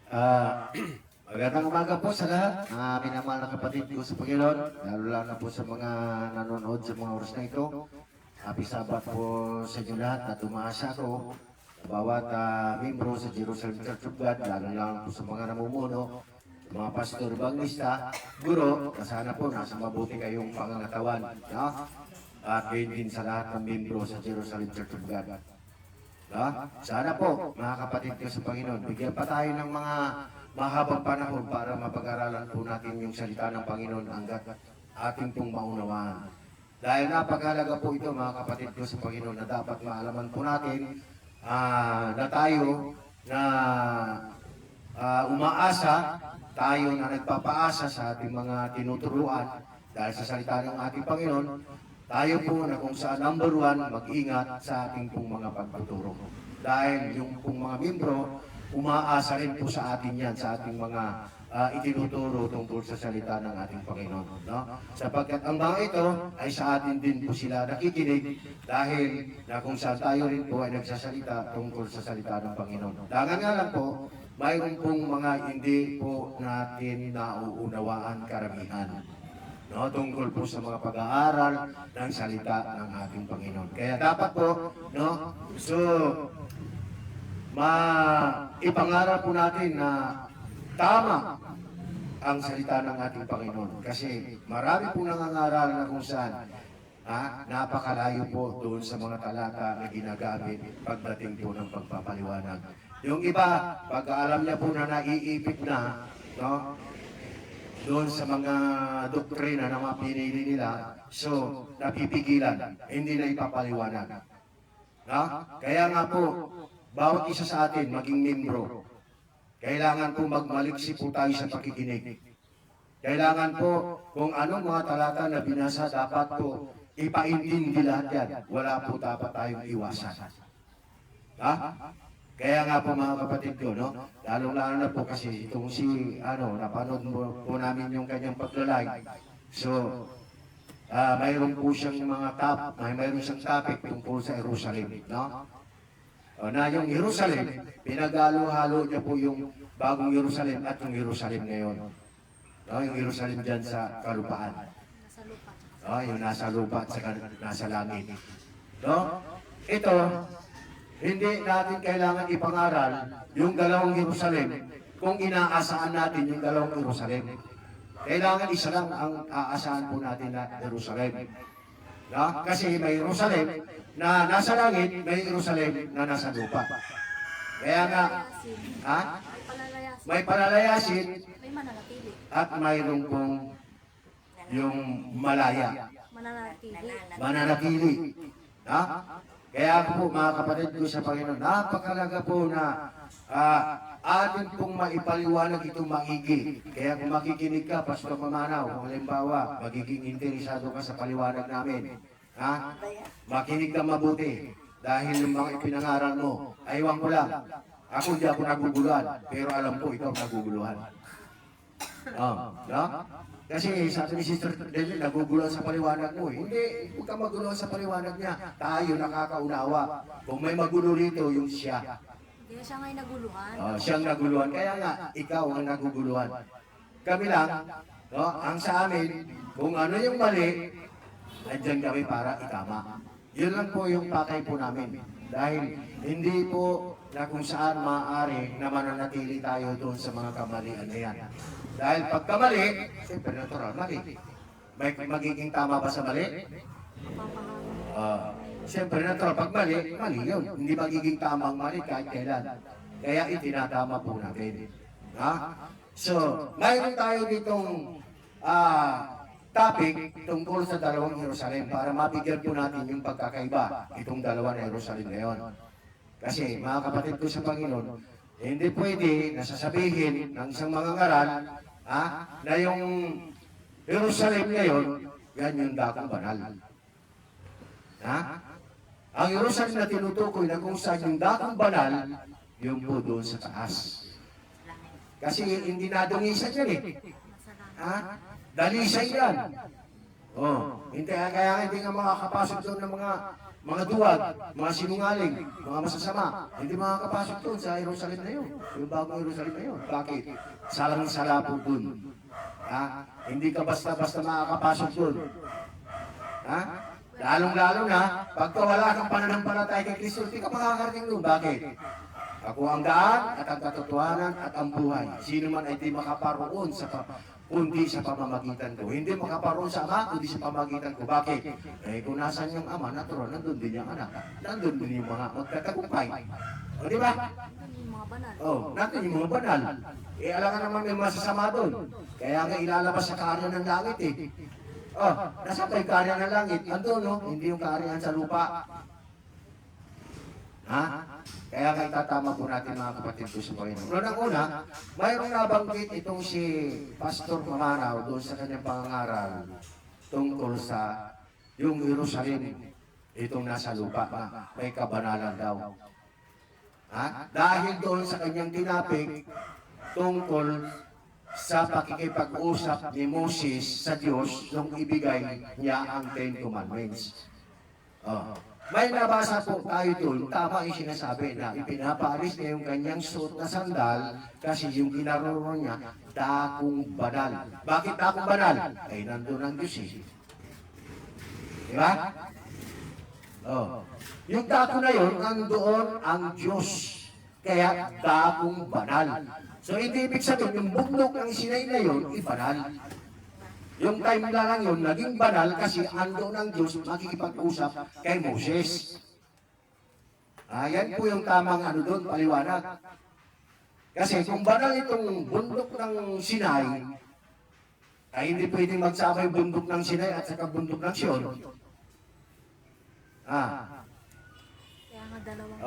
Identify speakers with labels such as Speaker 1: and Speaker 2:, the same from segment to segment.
Speaker 1: Ah, Magandang umaga po sa lahat. Minamahal na kapatid ko sa Panginoon, lalo na po sa mga nanonood sa mga oras na ito. Happy Sabbath po sa inyo lahat at umaasa ko sa bawat membro sa Jerusalem Church of God, lalo po sa mga namumuno, mga pastor, evangelista, guro, na sana po nasa mabuti kayong pangangatawan. No? At gayon din sa lahat ng membro sa Jerusalem Church of God. No? Sana po, mga kapatid ko sa Panginoon, bigyan pa tayo ng mga mahabang panahon para mapag-aralan po natin yung salita ng Panginoon hanggat ating pong maunawaan. Dahil napakahalaga po ito, mga kapatid ko sa Panginoon, na dapat maalaman po natin na tayo na umaasa, tayo na nagpapaasa sa ating mga tinuturuan dahil sa salita ng ating Panginoon, tayo po na kung saan number one, mag-ingat sa ating pong mga pagtuturo. Dahil yung pong mga membro, umaasa rin po sa atin yan, sa ating mga itinuturo tungkol sa salita ng ating Panginoon. No? Sapagkat ang mga ito ay sa atin din po sila nakikinig dahil na kung saan tayo rin po ay nagsasalita tungkol sa salita ng Panginoon. Dangan nga lang po, mayroon pong mga hindi po natin nauunawaan karamihan. No, tungkol po sa mga pag-aaral ng salita ng ating Panginoon. Kaya dapat po, no, ipangaral po natin na tama ang salita ng ating Panginoon. Kasi marami po nangangaral na kung saan napakalayo po doon sa mga talata na ginagamit pagdating po ng pagpapaliwanag. Yung iba, pagkaalam niya po na naiipit na, no, doon sa mga doktrina na mga pinili nila, so napipigilan, hindi na ipapaliwanag. No? Kaya nga po, bawat isa sa atin, maging membro, kailangan po magmaliksi po tayo sa pakikinig. Kailangan po, kung anong mga talata na binasa, dapat po ipaintindi lahat yan. Wala po dapat tayong iwasan. Ha? Kaya nga po mga kapatid ko, no? Lalong-lalo na po kasi itong napanood po namin yung kanyang paglalay. So, mayroon po siyang mayroon siyang topic tungkol sa Jerusalem, no? Na yung Jerusalem, pinagalo-halo niya po yung bagong Jerusalem at yung Jerusalem ngayon. No? Yung Jerusalem dyan sa kalupaan. Yung nasa lupa at nasa langit. No? Ito, hindi natin kailangan ipangaral yung dalawang Jerusalem kung inaasaan natin yung dalawang Jerusalem. Kailangan isa lang ang aasahan po natin na Jerusalem. No? Kasi may Jerusalem na nasa langit, may Jerusalem na nasa lupa. Kaya nga, may palalayasin at mayroong pong yung malaya. Mananatili. Ha? Kaya po mga kapatid ko sa Panginoon, napakalaga po na atin pong maipaliwanag itong maigi. Kaya kung makikinig ka, Pastor Mamanaw, kung halimbawa, magiging interesado ka sa paliwanag namin, makinig ka mabuti. Dahil yung mga ipinangaral mo, aywan ko lang, ako hindi ako naguguluhan, pero alam ko ikaw naguguluhan. No? Kasi sabi ni Sister David, naguguluhan sa paliwanag mo. Hindi, huwag kang maguluhan sa paliwanag niya. Tayo nakakaunawa. Kung may magulo rito, yung siya.
Speaker 2: Hindi siya nga'y naguluhan.
Speaker 1: Siyang naguluhan. Kaya nga, ikaw ang naguguluhan. Kami lang, no, ang sa amin, kung ano yung mali, andyan kami para itama. Yun lang po yung pakay po namin. Dahil hindi po na kung saan maaari na mananatili tayo doon sa mga kamalian na yan. Dahil pagka mali, siyempre natural, mali. May magiging tama ba sa mali? Siyempre natural, pag mali, mali yun. Hindi magiging tamang mali kahit kailan. Kaya itinatama po natin. So, mayroon tayo ditong topic tungkol sa dalawang Jerusalem para mabigyan po natin yung pagkakaiba itong dalawang Jerusalem ngayon. Kasi mga kapatid ko sa Panginoon, hindi pwede na sasabihin ng isang mga ngaral na yung Jerusalem ngayon, yan yung dakong banal. Ang Jerusalem na tinutukoy na kung saan yung dakong banal, yung po doon sa taas. Kasi hindi nadungisan yan eh. Dalisay yan. Kaya hindi nga makakapasok doon ng mga mga duwag, mga sinungaling, mga masasama, hindi makakapasok doon sa Jerusalem na yun. Yung bagong Jerusalem na yun. Bakit? Salang-sala po doon. Ha? Hindi ka basta-basta makakapasok doon. Ha? Lalong-lalo na, pagka wala kang pananampalataya kay Kristo, hindi ka makakarating doon. Bakit? Ako ang daan at ang katotohanan at ang buhay. Sino man ay di makaparoon kundi sa pamamagitan ko. Hindi makaparoon sa Ama, kundi sa pamamagitan ko. Bakit? Eh, kung nasan yung Ama, natural, nandun din yung anak. Nandun din yung mga magkatagumpay. O, di ba?
Speaker 2: Ano yung mga banal?
Speaker 1: Oh, nandun yung mga banal. Eh, alam ka naman may masasama doon. Kaya nga ilalabas sa karya ng langit eh. Oh, nasa pa yung karya ng langit? Andun, no? Hindi yung karya sa lupa. Ha? Kaya kaya tatama po natin mga kapatid ko sa Panginoon. Unang-una, mayroong nabanggit itong si Pastor Mamanaw doon sa kanyang pangangaral tungkol sa yung Jerusalem, itong nasa lupa na may kabanalan daw. Ha? Dahil doon sa kanyang tinapik tungkol sa pakikipag-usap ni Moses sa Diyos nung ibigay niya ang Ten Commandments. Oh. May nabasa po tayo doon, tama yung sinasabi na ipinapaalis niya yung kanyang suot na sandal kasi yung kinaroroon niya, dakong banal. Bakit dakong banal? Ay nandun ang Diyos eh. Diba? Oh. Yung dako na yun, nandoon ang Diyos. Kaya dakong banal. So hindi ibig sabihin, yung bundok ng Sinai na yun, ibanal. Yung time na lang yun, naging banal kasi ando ng Diyos makikipag-usap kay Moses. Yan po yung tamang ano doon, paliwanag. Kasi kung banal itong bundok ng Sinai, ay hindi pwedeng magsama yung bundok ng Sinai at saka bundok ng Sion.
Speaker 2: Kaya nga dalawang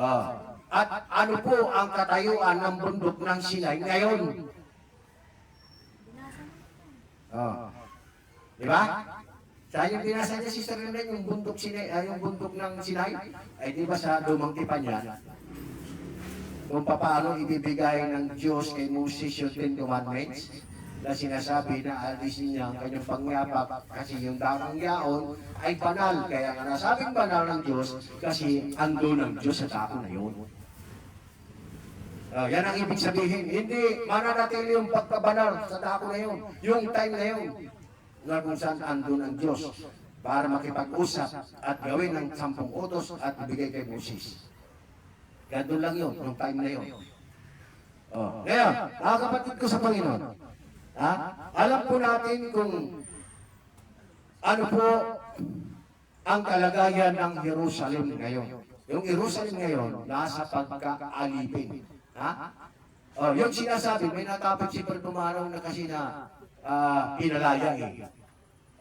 Speaker 1: At ano po ang katayuan ng bundok ng Sinai ngayon?
Speaker 2: binasa mo.
Speaker 1: Diba? Sa yung binasa niya, Sister Lynette, yung bundok, yung bundok ng Sinai, ay di ba sa lumang tipan yan? Kung paano ibibigay ng Diyos kay Moses yung Ten Commandments, na sinasabi na alisin niya ang kanyang pangyapak kasi yung damang yaon ay banal. Kaya nga nasabing banal ng Diyos kasi ando ng Diyos sa tao na yun. Yan ang ibig sabihin. Hindi mananatili yung pagkabanal sa tao na yun. Yung time na yun. Na kung saan andun ang Diyos para makipag-usap at gawin ng 10 utos at ibigay kay Moses. Ganun lang yun, nung time na yun. Ngayon, mga kapatid ko sa Panginoon, alam po natin kung ano po ang kalagayan ng Jerusalem ngayon. Yung Jerusalem ngayon, nasa pagkaalipin. Yung sinasabi, may natapit si Perdumanaw na kasi na pinalaya eh.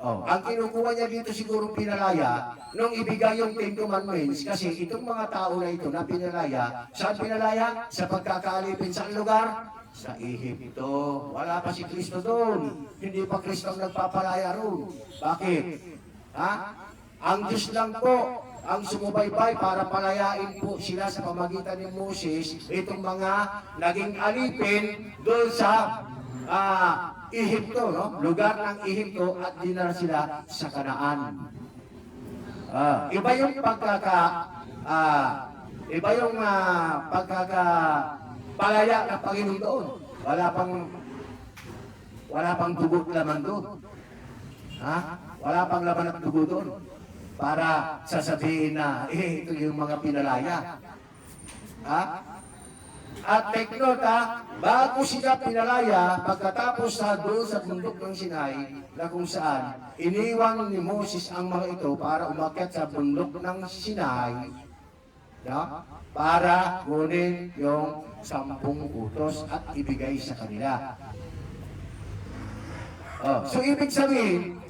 Speaker 1: Ang kinukuha niya dito siguro pinalaya, nung ibigay yung Ten Commandments, kasi itong mga tao na ito na pinalaya, saan pinalaya? Sa pagkakaalipin sa lugar? Sa Ehipto. Wala pa si Kristo doon. Hindi pa Kristo ang nagpapalaya roon. Bakit? Ang Diyos lang po ang sumubaybay para palayain po sila sa pamagitan ni Moses, itong mga naging alipin doon sa Ehipto, no? Lugar ng Ehipto at dinala sila sa Kanaan. Iba yung pagkakapalaya ng Panginoon doon. Wala pang dugo laman doon. Wala pang laman at dugo doon. Para sasabihin na, ito yung mga pinalaya. At take note bago sila pinalaya, pagkatapos doon sa bundok ng Sinai, na kung saan, iniwan ni Moses ang mga ito para umakyat sa bundok ng Sinai, para kunin yung 10 utos at ibigay sa kanila. So ibig sabihin,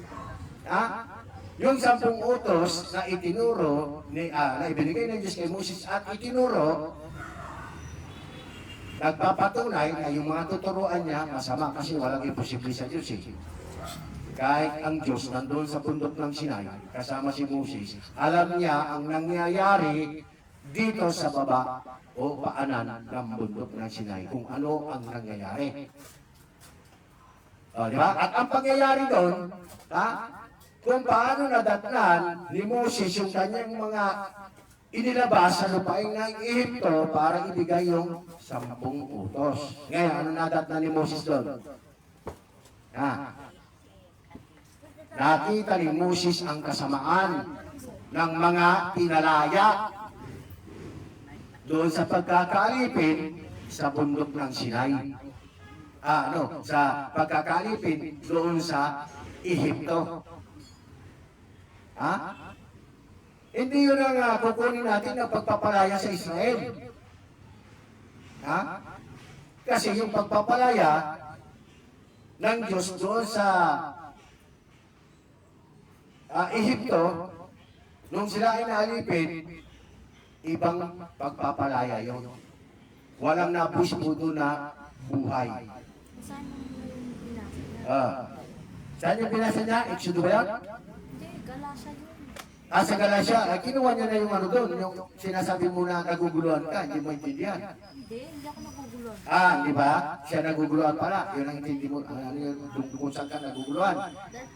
Speaker 1: yung 10 utos na itinuro, na ibinigay ng Diyos kay Moses at itinuro, nagpapatunay na yung mga tuturuan niya masama kasi walang imposible sa Diyos eh. Kahit ang Diyos nandun sa bundok ng Sinai, kasama si Moses, alam niya ang nangyayari dito sa baba o paanan ng bundok ng Sinai, kung ano ang nangyayari. Di ba? At ang pangyayari doon, kung paano nadatnan ni Moses yung kanyang mga inilabas sa lupain ng Ehipto para ibigay yung 10 utos. Ngayon, ano nadatnan ni Moses doon? Nakita ni Moses ang kasamaan ng mga pinalaya doon sa pagkakalipin sa bundok ng Sinai. Sa pagkakalipin doon sa Ehipto. Hindi yun ang kukunin natin ng pagpapalaya sa Israel. Kasi yung pagpapalaya ng Diyos doon sa Ehipto, nung sila ay naalipin, ibang pagpapalaya yun. Walang napuspuno na buhay.
Speaker 2: Saan yung binasa niya?
Speaker 1: Saan yung binasa niya? Exodo ba yan?
Speaker 2: Hindi, Galasya yun.
Speaker 1: Sa Galacia, kinuha niya na yung ano doon, yung sinasabi mo na naguguluhan ka, hindi mo intindihan.
Speaker 2: Hindi ako naguguluhan.
Speaker 1: Di ba? Siya naguguluhan pala. Yun ang intindi mo, ano yun, kung saan ka naguguluhan.
Speaker 2: Dahil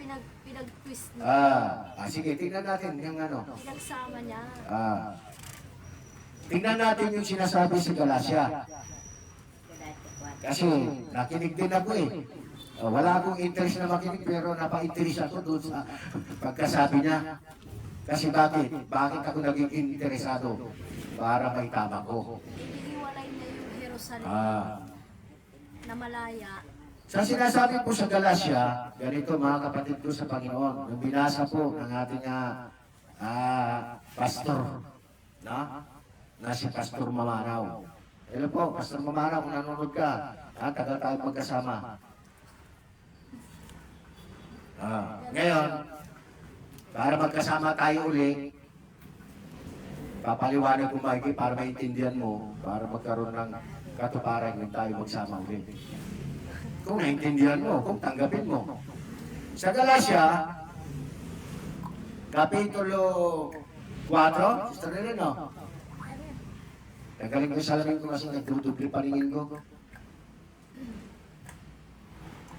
Speaker 2: pinag-twist niya.
Speaker 1: Sige, tingnan natin yung ano.
Speaker 2: Pinagsama niya.
Speaker 1: Tingnan natin yung sinasabi sa Galacia. Kasi nakinig din ako eh. Wala akong interest na makinig pero napa-interest ako doon sa pagkasabi niya. Kasi bakit? Bakit ako naging interesado? Para may tama ko.
Speaker 2: Inihiwalay niya yung Jerusalem na malaya.
Speaker 1: Sa sinasabi po sa Galacia, ganito mga kapatid ko sa Panginoon, yung binasa po ng ating pastor, na si Pastor Mamanaw. Hello po, Pastor Mamanaw, kung nanonood ka, tagal tayo magkasama. Ngayon, para magkasama tayo uli, papaliwanag ko Mikey para maintindihan mo, para magkaroon ng katuparan yung tayo magsama uli. Kung naintindihan mo, kung tanggapin mo. Sa Galacia, Kapitulo 4, Sister Rene, no? Nagaling ko sa salamin ko kasi nagdudubli paningin ko.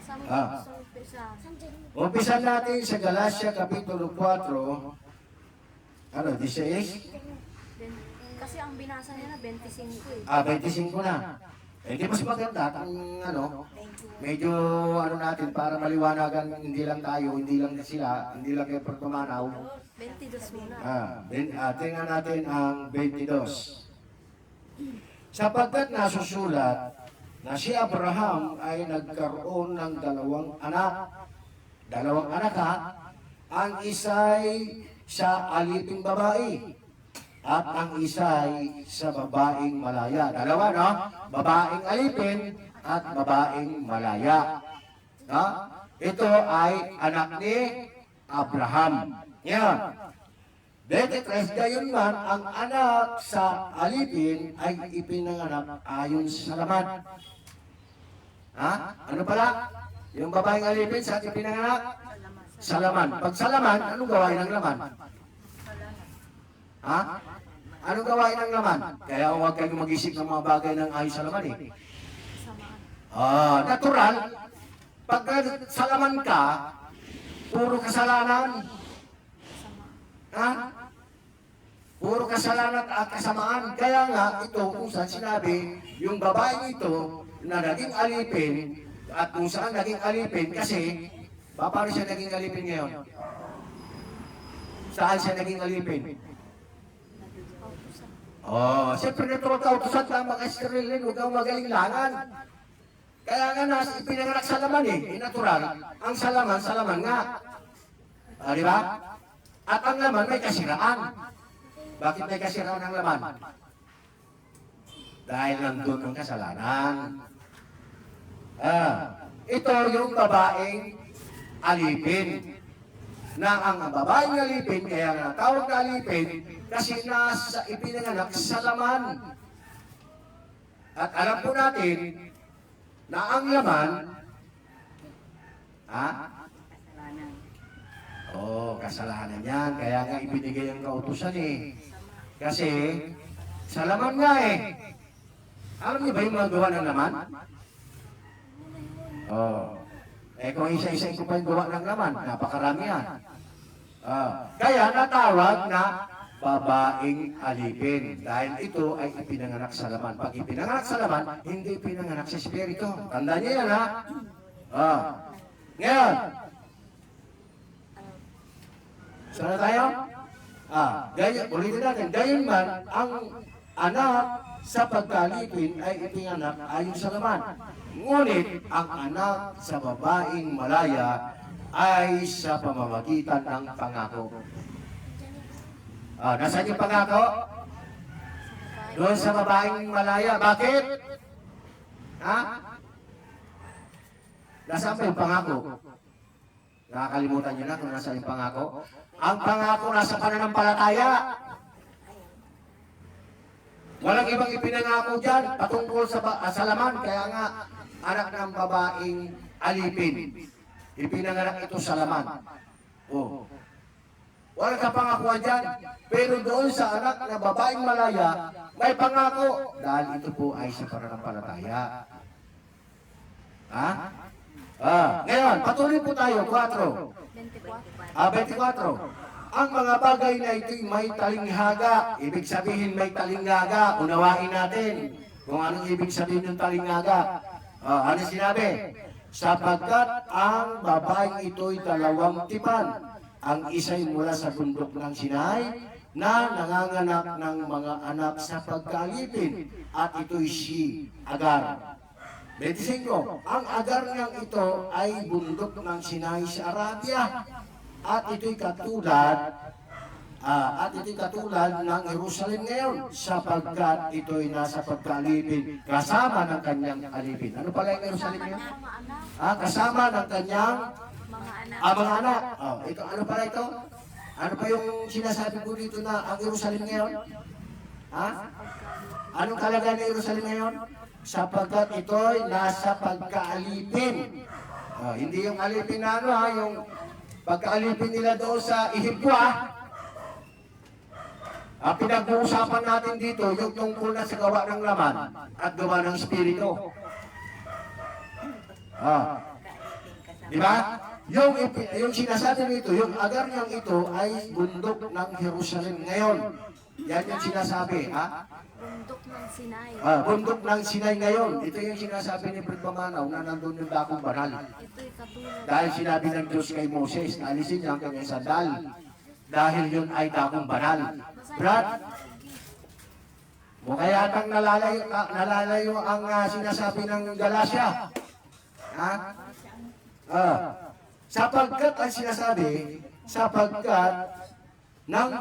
Speaker 2: Sa mga gusto umpisa.
Speaker 1: Umpisan natin sa Galacia Kapitulo 4, 16?
Speaker 2: Kasi ang binasa niya na 25 eh.
Speaker 1: 25 na. Di mas maganda kung medyo natin para maliwanagan hindi lang tayo, hindi lang sila, hindi lang yung Pagpamanaw.
Speaker 2: 22 muna.
Speaker 1: Tingnan natin ang 22. Sapagkat nasusulat na si Abraham ay nagkaroon ng 2 anak. 2 anak ang isa'y sa aliping babae at ang isa'y sa babaeng malaya. 2, no? Babaeng alipin at babaeng malaya. Ito ay anak ni Abraham. Yan. 23, gayon man, ang anak sa alipin ay ipinanganak ayon sa laman. Ano pala? Yung babaeng alipin sa ipinanganak? Sa laman. Pag sa laman, anong gawain ng laman? Anong gawain ng laman? Kaya huwag kayong mag-isip ng mga bagay ng ayon sa laman eh.
Speaker 2: Samaan.
Speaker 1: Natural, pag sa laman ka, puro kasalanan. Puro kasalanan at kasamaan. Kaya nga, ito kung saan sinabi, yung babaeng ito na naging alipin, at kung saan naging alipin, kasi, paano siya naging alipin ngayon? Saan siya naging alipin? Siyempre natural kautusan lang mga Israelin, huwag kang magaling langan. Kaya nga ipinanganak sa laman eh, natural. Ang salaman nga. Di ba? At ang laman may kasiraan. Bakit may kasiraan ang laman? Dahil nandun ang kasalanan. Ito yung babaeng alipin. Na ang babaeng alipin, kaya nga tawag na alipin, kasi ipinanganak sa laman. At alam po natin na ang laman, kasalanan yan. Kaya nga ibinigay ang kautusan eh. Kasi, sa laman nga eh. Alam niyo ba yung mga gawa ng laman? Kung isa-isa ko pa yung gawa ng laman, napakarami yan. Kaya natawag na babaeng alipin. Dahil ito ay ipinanganak sa laman. Pag ipinanganak sa laman, hindi ipinanganak sa espiritu. Tandaan niyo yan, ha? Ngayon, saan na tayo? Ulitin natin. Gayon man, ang anak sa pagkalipin ay ipinanganak ayon sa laman. Ngunit, ang anak sa babaeng malaya ay sa pamamagitan ng pangako. Nasaan yung pangako? Doon sa babaeng malaya. Bakit? Nasaan pa yung pangako? Nakakalimutan nyo na kung nasaan yung pangako? Ang pangako nasa pananampalataya. Walang ibang ipinangako dyan patungkol sa laman. Kaya nga, anak ng babaeng alipin. Ipinanganak ito sa laman. Walang kapangakuan dyan. Pero doon sa anak na babaeng malaya, may pangako. Dahil ito po ay sa pananampalataya. Ngayon, patuloy po tayo. 24. Ang mga bagay na ito'y may talinghaga. Ibig sabihin may talinghaga. Unawain natin kung anong ibig sabihin ng talinghaga. Ano sinabi? Sapagkat ang babaeng ito'y dalawang tipan. Ang isa'y mula sa bundok ng Sinai na nanganganak ng mga anak sa pagkalipin. At ito'y si Agar. 25. Ang Agar niyang ito ay bundok ng Sinai sa Arabia. At ito'y katulad ng Jerusalem ngayon sapagkat ito'y nasa pagkalipin kasama ng kanyang alipin. Ano pala yung Jerusalem ngayon? Kasama ng kanyang mga anak. Ito, ano pala ito? Ano pa yung sinasabi ko dito na ang Jerusalem ngayon? Anong kalagayan ng Jerusalem ngayon? Sapagkat ito'y nasa pagkaalipin. Hindi yung alipin na yung pagkaalipin nila doon sa Ehipto, pinag-uusapan natin dito yung tungkol na sa gawa ng laman at gawa ng espiritu. Di ba? Yung sinasabi nito, yung Agar niyang ito ay bundok ng Jerusalem ngayon. Yan yung sinasabi,
Speaker 2: Bundok ng Sinai.
Speaker 1: Bundok ng Sinai ngayon. Ito yung sinasabi ni Fred Pamanaw na nandun yung dakong banal.
Speaker 2: Ito'y katulad.
Speaker 1: Dahil sinabi ng Diyos kay Moses na alisin niya ang kanyang sandal. Dahil yun ay dakong banal. Brad, o kaya atang nalalayo ang sinasabi ng Galacia. Sapagkat ang sinasabi, sapagkat ng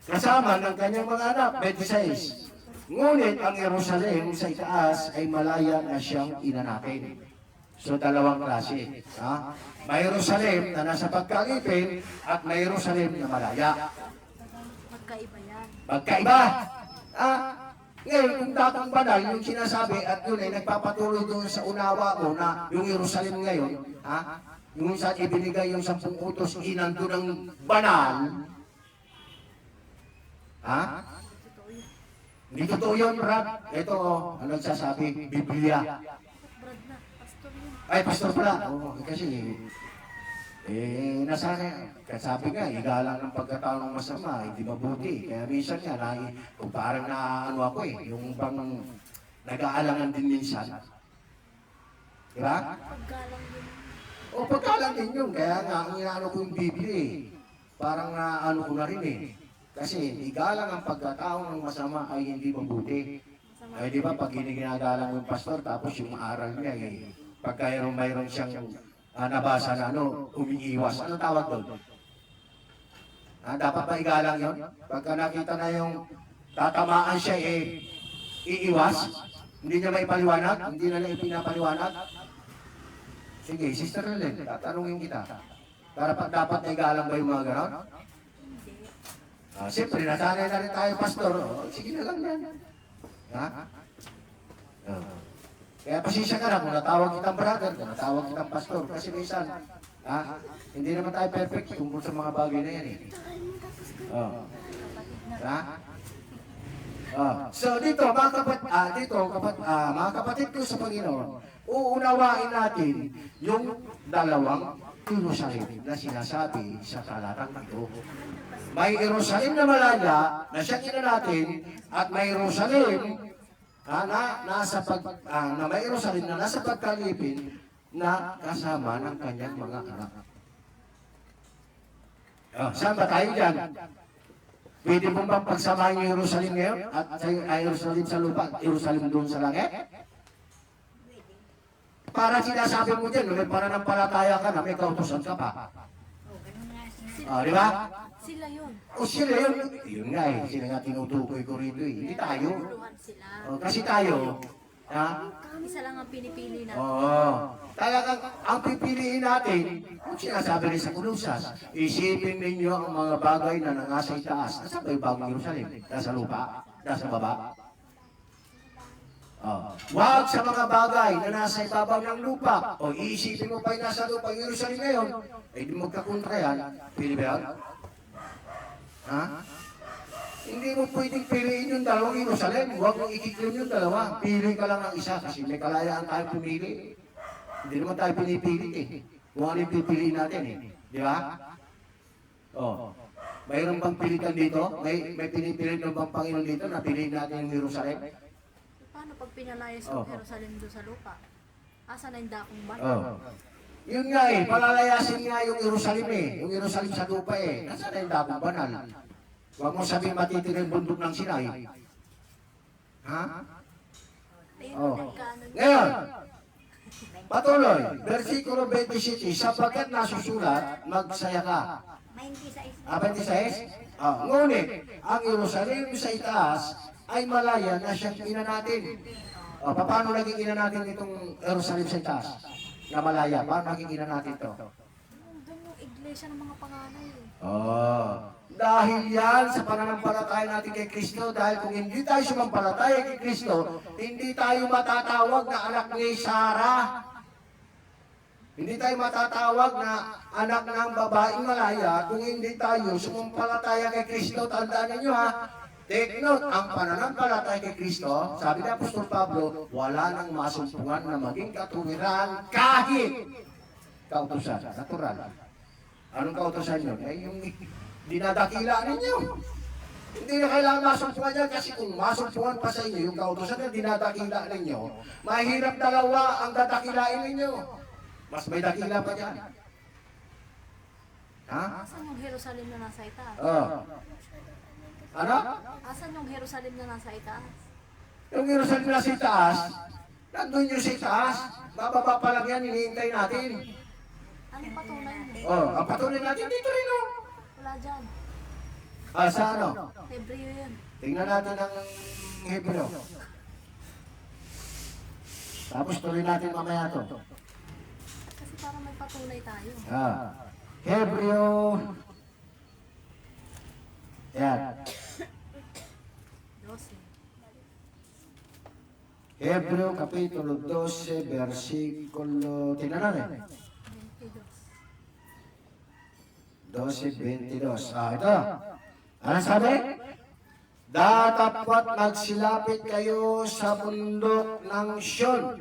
Speaker 1: kasama ng kanyang mga anak, 26. Ngunit ang Jerusalem sa itaas ay malaya na siyang inanakin. So, dalawang klase. May Jerusalem na nasa pagkalipin at may Jerusalem na malaya.
Speaker 2: Magkaiba yan.
Speaker 1: Magkaiba. Ngayon, kung datang banal, yung sinasabi at yun ay nagpapatuloy doon sa unawa mo na yung Jerusalem ngayon, yung saan ibinigay yung 10 utos, inando ng banal, hindi totoo yun, Brad. Ito, ano nagsasabi? Biblia.
Speaker 2: Brad na, pastor yun.
Speaker 1: Ay, pastor pala. Kasi, sabi nga, igalang ng pagkatao ng masama, hindi mabuti. Kaya minsan nga, kung parang naano ako yung bang nag-aalangan din minsan. Diba?
Speaker 2: Paggalang yun.
Speaker 1: Pagkalang din yun. Kaya nga, ang inaano ko yung Biblia parang naano ko na rin Kasi igalang ang pagkatao ng masama ay hindi mabuti. Ay di ba pag ginagalang mo yung pastor tapos yung aral niya pagka mayroon siyang nabasa na umiiwas. Ano tawag doon? Dapat ba igalang yun? Pagka nakita na yung tatamaan siya iiwas, hindi niya may paliwanag, hindi na lang ipinapaliwanag. Sige, Sister Helen, tatanungin kita. Dapat na igalang ba yung mga ganon? Siyempre, nasanay na rin tayo, pastor. Sige na lang yan. Kaya pasisya ka na kung natawag kitang brother, kung natawag kitang pastor. Kasi minsan, hindi naman tayo perfect tungkol sa mga bagay na yan So dito, mga kapatid ko sa Panginoon, uunawain natin yung dalawang Jerusalem na sinasabi sa talatang ito. May Jerusalem na malaya na siyang ina natin at may Jerusalem na may Jerusalem na nasa pagkalipin na kasama ng kanyang mga anak. Saan ba tayo dyan? Pwede mo bang pagsamahin yung Jerusalem ngayon at Jerusalem sa lupa at Jerusalem doon sa langit? Para sinasabi mo dyan, may pananampalataya ka na may kautusan ka pa. Di ba?
Speaker 2: Sila yun.
Speaker 1: O sila yun. Yun nga eh, sila nga tinutukoy ko rito eh. Hindi tayo.
Speaker 2: Tuluhan sila.
Speaker 1: Kasi tayo,
Speaker 2: Isa lang ang pinipili natin.
Speaker 1: talagang ang pipiliin natin, kung sinasabi rin sa Kulusas, isipin ninyo ang mga bagay na nangasa itaas. Nasa ba yung bagong Jerusalem? Nasa lupa? Nasa baba? Huwag sa mga bagay na nasa ibabaw ng lupa. O iisipin mo pa yung nasa lupa yung Jerusalem ngayon, ay di magkakontra yan. Pili ba yan? Hindi mo pwedeng piliin yung dalawang Jerusalem. Huwag mong ikiklim yung dalawa. Pili ka lang ng isa kasi may kalayaan tayo pumili. Hindi naman tayo pinipili eh. Kung ano yung pipiliin natin eh. Di ba? Mayroon bang pilitan dito? May pinipili ng bang Panginoon dito na piliin natin yung Jerusalem?
Speaker 2: Paano pag pinalayas yung Jerusalem doon sa lupa? Asa na yung dakong banal?
Speaker 1: Yun nga eh, palalayasin nga yung Jerusalem eh. Yung Jerusalem sa lupa eh. Nasaan na yung dakong banal? Huwag mo sabihin matitira yung bundok ng Sinai. Ngayon, patuloy, versikulo 27, sapagkat nasusulat, magsaya ka. 26? Ngunit, ang Jerusalem sa itaas ay malaya na siyang ina natin. Paano naging ina natin itong Jerusalem sa itaas? Na malaya, paano naging ina natin ito?
Speaker 2: Doon yung iglesia ng mga panganay eh.
Speaker 1: Dahil yan sa pananampalataya natin kay Kristo, dahil kung hindi tayo sumampalataya kay Kristo, hindi tayo matatawag na anak ni Sarah. Hindi tayo matatawag na anak ng babaeng malaya kung hindi tayo sumampalataya kay Kristo. Tandaan ninyo ha, take note, ang pananampalataya kay Kristo, sabi ni Apostol Pablo, wala nang masumpungan na maging katuwiran kahit kautusan, natural. Anong kautusan yun? Ay yung dinadakila ninyo. Hindi na kailangan masumpungan yan kasi kung masumpungan pa sa inyo yung kautusan na dinadakila ninyo, mahirap dalawa ang dadakilain ninyo. Mas may dakila pa dyan.
Speaker 2: Asan yung Jerusalem na nasa itaas?
Speaker 1: Ano?
Speaker 2: Asan yung Jerusalem na nasa itaas?
Speaker 1: Yung Jerusalem na sa itaas, nandun yung sa itaas. Bababa pa lang yan, hinihintay natin.
Speaker 2: Ano patunay mo?
Speaker 1: Ang patuloy natin dito rin, no?
Speaker 2: Wala dyan.
Speaker 1: Sa ano?
Speaker 2: Hebreo yun.
Speaker 1: Tingnan natin ang Hebreo. Tapos tuloy natin mamaya to.
Speaker 2: Kasi parang may patunay tayo.
Speaker 1: Hebreo. Yan.
Speaker 2: 12.
Speaker 1: Hebreo Kapitulo 12, versikulo, tingnan natin. 12:22. Ito. Ano sabi? Datapwat magsilapit kayo sa bundok ng Sion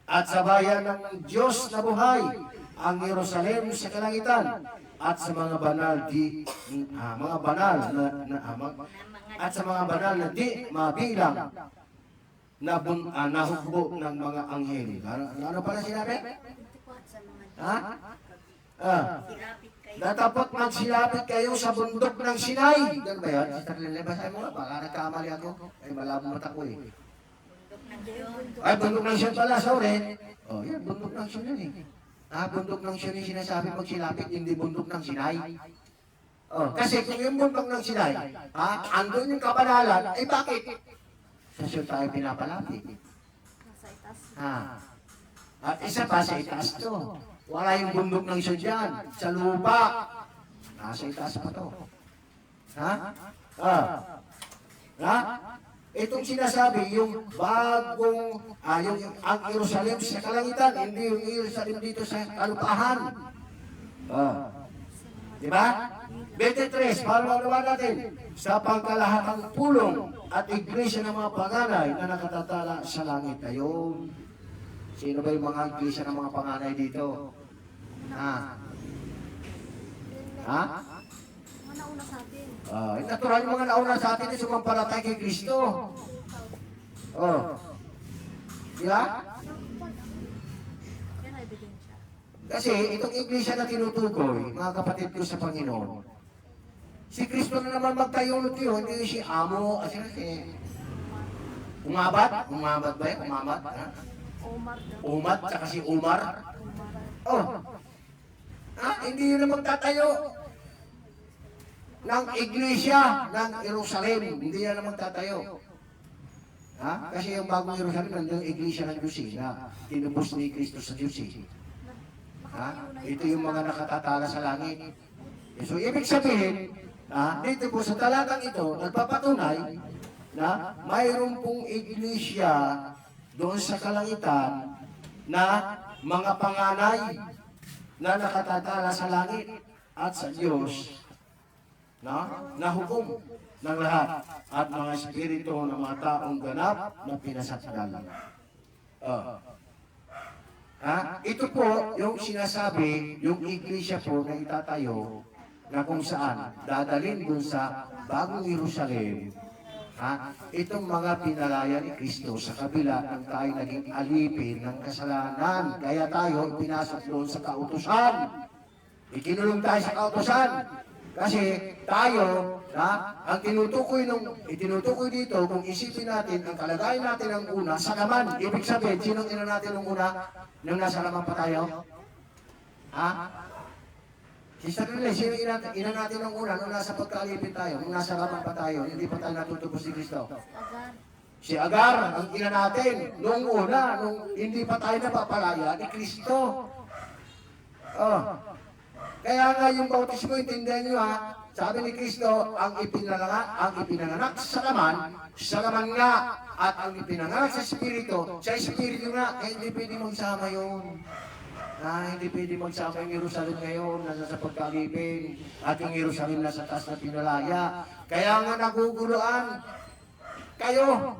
Speaker 1: at sa bayan ng Diyos na buhay, ang Jerusalem sa kalangitan, at sa mga banal di mabilang na nahukbo ng mga anghel. Ano pala sinabi? Datapot magsilapit kayo sa bundok ng Sinai. Ganun ba yan? Sister Lele, basahin mo nga. Baka nagkamali ako. Ay, malabo mata ko eh. Ay, bundok ng Sion pala. Sorry. Yan, bundok ng Sion yun eh. Bundok ng Sion yung sinasabi magsilapit, hindi bundok ng Sinai. Kasi kung yung bundok ng Sinai, andun yung kabanalan, ay bakit? Sa Sion tayo pinapalapit.
Speaker 2: Nasa itaas.
Speaker 1: At isa pa sa itaas to. Wala yung bundok ng Sion dyan. Sa lupa. Nasa itaas pa to. Itong sinasabi, yung bagong, ang Jerusalem sa kalangitan, hindi yung Jerusalem dito sa kalupahan. Diba? 23, palawan natin, sa pangkalahatang pulong at iglesia ng mga panganay na nakatatala sa langit. Ayun. Sino ba yung mga iglesia ng mga panganay dito? Ha?
Speaker 2: Mga nauna sa atin.
Speaker 1: Natural yung mga nauna sa atin ay sumampalatay kay Kristo. Oh. Di ba?
Speaker 2: Yan ang ebidensya.
Speaker 1: Kasi itong iglesia na tinutukoy, mga kapatid ko sa Panginoon, si Kristo na naman magtayo nito, hindi si Amo, Umabat? Umabat ba yan? Umabat? Ha?
Speaker 2: Omar daw.
Speaker 1: Umat, tsaka si Umar.
Speaker 2: Omar.
Speaker 1: Hindi yun na magtatayo ng iglesia ng Jerusalem. Hindi yan na magtatayo. Kasi yung bagong Jerusalem, nandun yung iglesia ng Diyos na tinubos ni Kristo sa Diyos. Ito yung mga nakatatala sa langit. So, ibig sabihin, dito po sa talatang ito, nagpapatunay na mayroon pong iglesia doon sa kalangitan na mga panganay na nakatatala sa langit at sa Diyos na hukom ng lahat at mga espiritu ng mga taong ganap na pinasakdal. Ito po yung sinasabi, yung iglesia po na itatayo na kung saan dadalhin dun sa bagong Jerusalem. Itong mga pinalaya ni Kristo sa kabila ng tayo naging alipin ng kasalanan. Kaya tayo pinasok doon sa kautusan. Ikinulong tayo sa kautusan. Kasi tayo, ang itinutukoy dito, kung isipin natin, ang kalagayan natin ang una, sa laman. Ibig sabihin, sinong ina natin ang una, nung nasa laman pa tayo? Sister Rile, sino ina natin ang una, nung nasa pagkaalipin tayo, nung nasa laman pa tayo, hindi pa tayo natutubos ni Kristo?
Speaker 2: Agar.
Speaker 1: Si Agar, ang ina natin, nung una, nung hindi pa tayo napapalaya ni Kristo. Kaya nga yung bautismo, intindihan nyo sabi ni Kristo, ang ipinanganak sa laman nga, at ang ipinanganak sa Espiritu nga, hindi pwede magsama yun. Hindi pwede magsama yung Jerusalem ngayon, nasa pagkalipin, at yung Jerusalem nasa taas na pinalaya. Kaya nga naguguluhan kayo.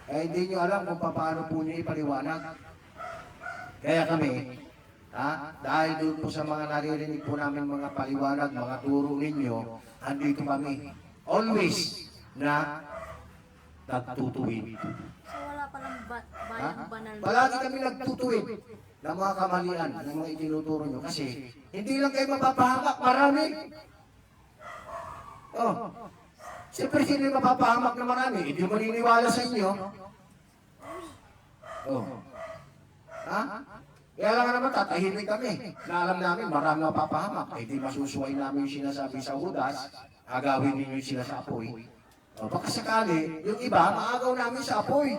Speaker 1: Hindi nyo alam kung paano po nyo ipaliwanag. Kaya kami, dahil doon po sa mga naririnig po namin mga paliwanag, mga turo ninyo, andito kami. Always na nagtutuwid.
Speaker 2: So wala palang bayang banal.
Speaker 1: Palagi kami nagtutuwid ng mga kamalian, ng mga itinuturo nyo. Kasi hindi lang kayo mapapahamak, marami. Siyempre sino yung mapapahamak na marami? Hindi maniniwala sa inyo. Kaya lang naman tatahimik kami. Na alam namin marami mapapahamak. Di masusuway namin yung sinasabi sa Judas, agawin ninyo yung sila sa apoy. Baka sakali, yung iba, maagaw namin sa apoy.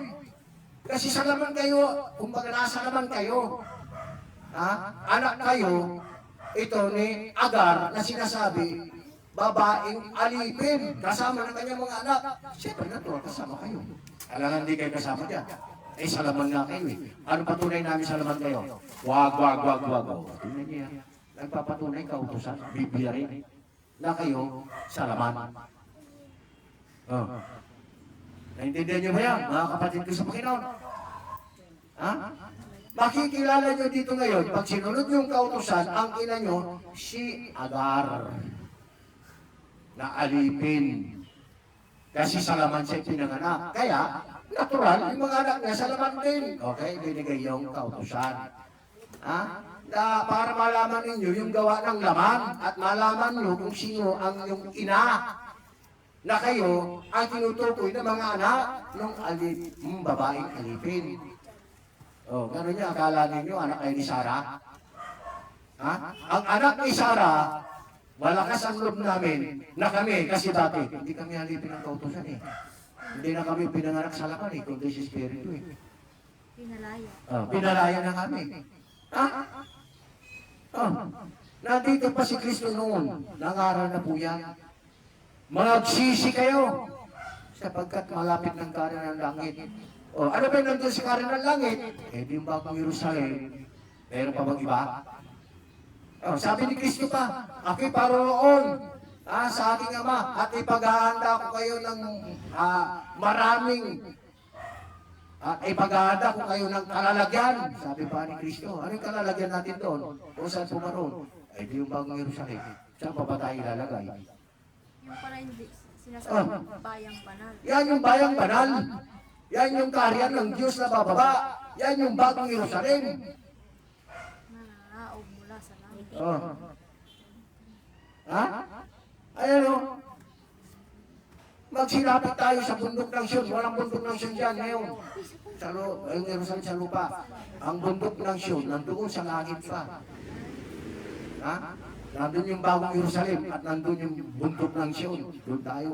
Speaker 1: Kasi sa laman kayo, kumbaga nasa laman kayo. Anak kayo, ito ni Agar na sinasabi, babaeng alipin, kasama ng kanyang mga anak. Siyempre natural, kasama kayo. Alam hindi kayo kasama dyan. Sa laman nga kayo . Ano patunay namin sa laman kayo? Wag. Tingnan niya. Nagpapatunay kautusan, Biblia rin, na kayo sa laman. Naintindihan niyo ba yan, mga kapatid ko sa Panginoon? Makikilala niyo dito ngayon, pag sinunod yung kautusan, ang ina niyo, si Agar, na alipin. Kasi sa laman siya pinanganak. Kaya, natural, yung mga anak niya sa laman din. Okay, binigay yung kautusan. Para malaman ninyo yung gawa ng laman at malaman nyo kung sino ang yung ina na kayo ang tinutukoy ng mga anak ng babaeng alipin. Gano'n niya, akala ninyo, anak kayo ni Sarah? Ang anak ni Sarah, malakas ang loob namin na kami, kasi dati, hindi kami alipin ng kautusan . Hindi na kami pinanganak sa laman kundi si Espiritu .
Speaker 2: Pinalaya.
Speaker 1: Pinalaya na kami. Nandito pa si Kristo noon, nangaral na po yan. Magsisi kayo sapagkat malapit ng karan ng langit. Ano ba yung nandun sa karan ng langit? Di yung bagong Jerusalem. Meron pa bang iba? Sabi ni Kristo pa, ako'y paroon sa aking Ama at ipaghahanda ko kayo ng maraming At ipaghahanda ko kayo ng kalalagyan. Sabi pa ni Kristo, ano yung kalalagyan natin doon? O saan pumaroon? Ay, di yung bagong Jerusalem. Saan pa ba tayo ilalagay?
Speaker 2: Yung para hindi sinasabi bayang banal.
Speaker 1: Yan yung bayang banal. Yan yung kaharian ng Diyos na bababa. Yan yung bagong Jerusalem.
Speaker 2: Na nanaog mula sa langit.
Speaker 1: Oh. Ha? Ayan o. Magsilapit tayo sa bundok ng Sion. Walang bundok ng Sion dyan ngayon. Yung Jerusalem sa lupa. Ang bundok ng Sion, nandoon sa langit pa. Ha? Nandun yung bagong Jerusalem at nandun yung bundok ng Sion. Doon tayo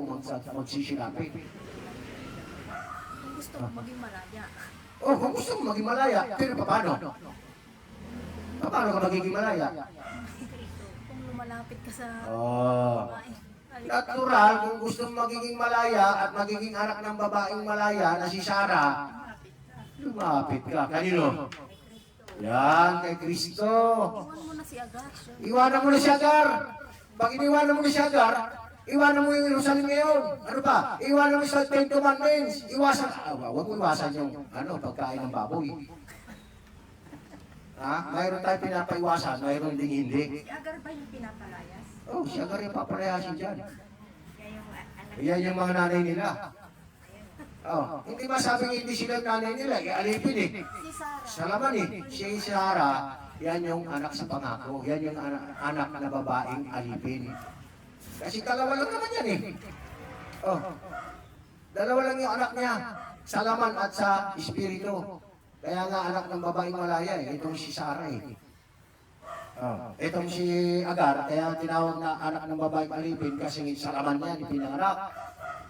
Speaker 1: magsisilapit.
Speaker 2: Kung gusto mo maging malaya.
Speaker 1: Oh, kung gusto mo maging malaya, pero paano? Paano ka magiging malaya?
Speaker 2: Kung lumalapit ka sa
Speaker 1: Oh.
Speaker 2: babae.
Speaker 1: Natural, kung gusto mo magiging malaya at magiging anak ng babaeng malaya na si Sarah, lumapit ka. Kanino? Yan, kay Kristo.
Speaker 2: Iwan mo na si Agar.
Speaker 1: Iwanan mo na si Agar. Pag iniwanan mo na si Agar, iwanan mo yung Jerusalem ngayon. Ano pa? Iwanan mo sa 10 commandments. Iwasan, huwag mo iwasan yung pagkain ng baboy. Ha? Mayroon tayo pinapaiwasan, mayroon ding hindi.
Speaker 2: Si Agar ba yung pinapalayas?
Speaker 1: Oh, si Agar yung papalayasin dyan. Yan yung mga nanay nila. Oh, hindi ba sabing hindi sila yung nanay nila? Alipin eh.
Speaker 2: Si Sarah.
Speaker 1: Sa laman eh. Si Sarah, yan yung anak sa pangako. Yan yung anak na babaeng alipin. Kasi dalawa lang naman yan eh. Oh, dalawa lang yung anak niya. Sa laman at sa espiritu. Kaya nga anak ng babaeng malaya eh. Itong si Sarah eh. Oh, itong si Agar, kaya tinawag na anak ng babaeng alipin kasi sa laman niya, ipinanganak.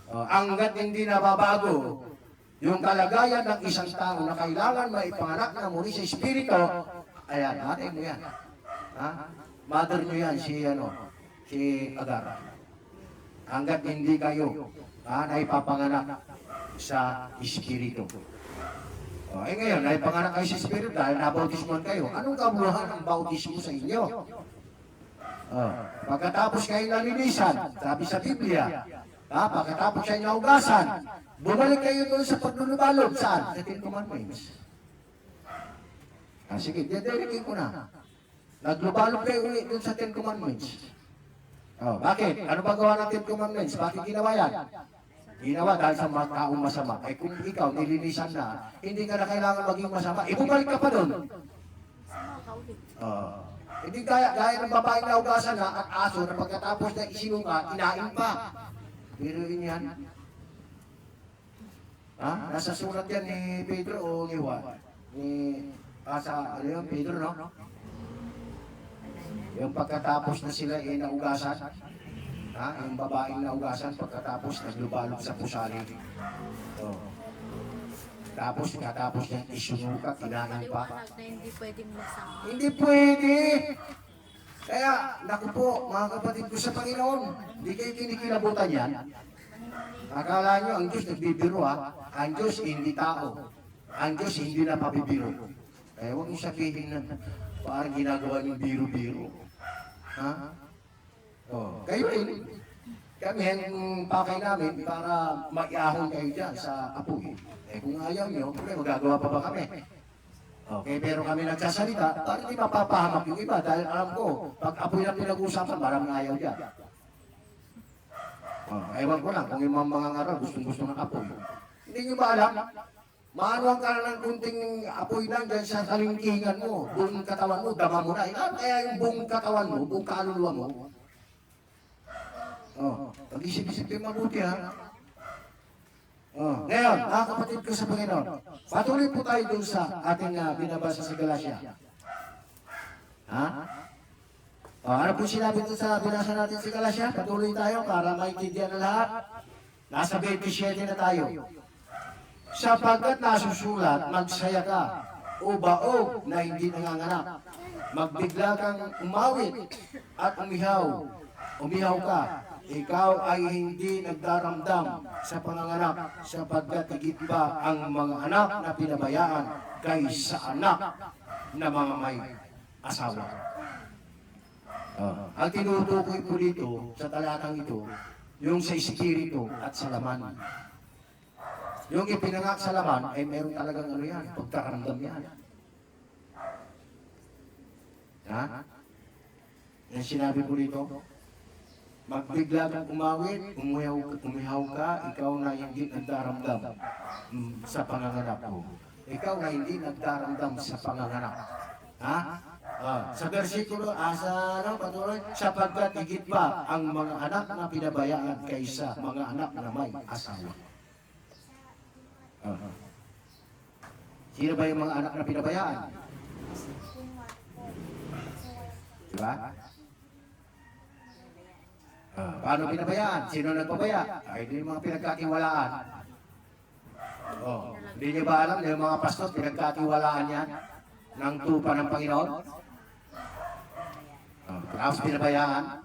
Speaker 1: Oh, hanggat hindi nababago yung kalagayan ng isang tao na kailangan maipanganak na muli sa espiritu, ayan, natin mo yan. Ha? Mother nyo yan, si Agar. Hanggat hindi kayo naipapanganak sa espiritu. Oh, ngayon, naipanganak kayo sa espiritu dahil nabautismoan kayo. Anong kabuluhan ng bautismo sa inyo? Oh, pagkatapos kayo nalinisan, sabi sa Biblia, pagkatapos kayo naugasan, bumalik kayo doon sa paglulubalog. Saan? Sa 10 Commandments. Sige, dedelikin ko na. Naglubalog kayo ulit doon sa 10 Commandments. Oh, bakit? Ano ba gawa ng 10 Commandments? Bakit ginawa yan? Ginawa dahil sa mga taong masama. Eh kung ikaw nilinisan na, hindi ka na kailangan maging masama, ibubalik ka pa doon.
Speaker 2: Sa mga kaulit.
Speaker 1: Hindi gaya ng babaeng naugasan na at aso na pagkatapos na isinunga, inain pa. Pero yun yan. Nasa sulat yan ni Pedro o ni Juan? Pedro, no? Yung pagkatapos na sila naugasan, yung babaeng naugasan pagkatapos naglubalog sa pusali. Tapos niya isunuka, kinain pa.
Speaker 2: Maliwanag na hindi pwedeng magsama.
Speaker 1: Hindi pwede! Kaya, naku po, mga kapatid ko sa Panginoon, hindi kayo kinikilabutan yan. Akala nyo, ang Diyos nagbibiro ang Diyos hindi tao. Ang Diyos hindi na pabibiro. Kaya huwag nyo sabihin na parang ginagawa nyo biro-biro. Kayo rin. Kami ang pakay namin para maiahon kayo dyan sa apoy. Kung ayaw nyo, magagawa pa ba kami? Okay, pero kami nagsasalita, para hindi mapapahamak yung iba dahil alam ko, pag apoy na pinag-uusapan, maraming ayaw dyan. Ewan ko lang, kung yung mga ngaral, gustong-gusto ng apoy. Hindi nyo ba alam? Maanuhan ka na ng kunting apoy lang dyan sa kalingkingan mo, buong katawan mo, dama mo na. Kaya yung buong katawan mo, buong kaluluwa mo. Pag-isip-isip yung mabuti ngayon, mga kapatid ko sa Panginoon, patuloy po tayo dun sa ating binabasa sa Galatia. Ano po sinabi dun sa binasa natin sa Galatia? Patuloy tayo para maintindihan na lahat. Nasa 27 na tayo. Sapagkat nasusulat, magsaya ka, o baog na hindi nanganganak. Magbigla kang umawit at umihaw ka. Ikaw ay hindi nagdaramdam sa panganganak sapagkat higit pa ang mga anak na pinabayaan kaysa anak na mga may asawa. Ang tinutukoy ko dito sa talatang ito, yung sa espiritu at sa laman. Yung ipinangak sa laman, ay meron talagang ano yan, pagkaramdam yan. Ha? Yung sinabi ko dito, magbigla kang umawit, umihaw ka, ikaw na hindi nagdaramdam sa panganganak mo. Ikaw na hindi nagdaramdam sa panganganak. Ha? Sa versikulo, patuloy, sapagkat higit pa ang mga anak na pinabayaan kaysa mga anak na may asawa. Sino ba yung mga anak na pinabayaan? Diba? Paano pinabayaan? Sino nagpabaya? Ay, hindi yung mga pinagkatiwalaan. Hindi niyo ba alam na yung mga pastor, pinagkatiwalaan yan ng tupa ng Panginoon? Tapos pinabayaan.